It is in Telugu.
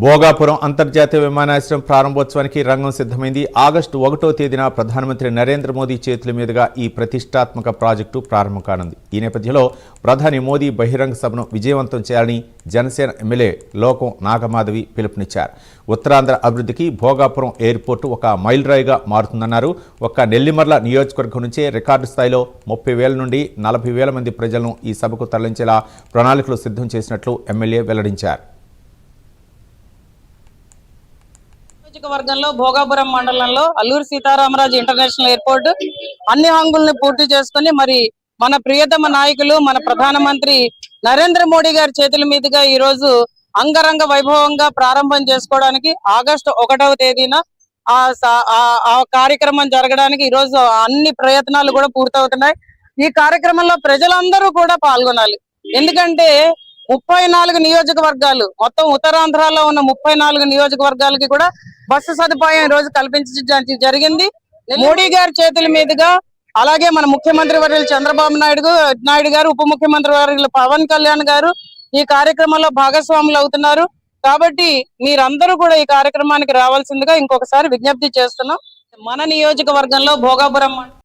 భోగాపురం అంతర్జాతీయ విమానాశ్రయం ప్రారంభోత్సవానికి రంగం సిద్ధమైంది. ఆగస్టు 1వ తేదీన ప్రధానమంత్రి నరేంద్ర మోదీ చేతుల మీదుగా ఈ ప్రతిష్టాత్మక ప్రాజెక్టు ప్రారంభం కానుంది. ఈ నేపథ్యంలో ప్రధాని మోదీ బహిరంగ సభను విజయవంతం చేయాలని జనసేన ఎమ్మెల్యే లోకం నాగమాధవి పిలుపునిచ్చారు. ఉత్తరాంధ్ర అభివృద్ధికి భోగాపురం ఎయిర్పోర్టు ఒక మైలురాయిగా మారుతుందన్నారు. ఒక్క నెల్లిమర్ల నియోజకవర్గం నుంచే రికార్డు స్థాయిలో 30,000 నుండి 40,000 మంది ప్రజలను ఈ సభకు తరలించేలా ప్రణాళికలు సిద్ధం చేసినట్లు ఎమ్మెల్యే వెల్లడించారు. వర్గంలో భోగాపురం మండలంలో అల్లూరు సీతారామరాజు ఇంటర్నేషనల్ ఎయిర్పోర్ట్ అన్ని హంగుల్ని పూర్తి చేసుకుని మరి మన ప్రియతమ నాయకులు మన ప్రధానమంత్రి నరేంద్ర మోడీ గారి చేతుల మీదుగా ఈ రోజు అంగరంగ వైభవంగా ప్రారంభం చేసుకోవడానికి ఆగస్టు 1వ తేదీన ఆ కార్యక్రమం జరగడానికి ఈ రోజు అన్ని ప్రయత్నాలు కూడా పూర్తవుతున్నాయి. ఈ కార్యక్రమంలో ప్రజలందరూ కూడా పాల్గొనాలి. ఎందుకంటే 34 నియోజకవర్గాలు మొత్తం ఉత్తరాంధ్రలో ఉన్న 34 నియోజకవర్గాలకి కూడా బస్సు సదుపాయం ఈ రోజు కల్పించడం జరిగింది. మోడీ గారి చేతుల మీదుగా అలాగే మన ముఖ్యమంత్రి వర్యులు చంద్రబాబు నాయుడు గారు, ఉప ముఖ్యమంత్రి వర్యులు పవన్ కళ్యాణ్ గారు ఈ కార్యక్రమంలో భాగస్వాములు అవుతున్నారు. కాబట్టి మీరందరూ కూడా ఈ కార్యక్రమానికి రావాల్సిందిగా ఇంకొకసారి విజ్ఞప్తి చేస్తున్నాం. మన నియోజకవర్గంలో భోగాపురం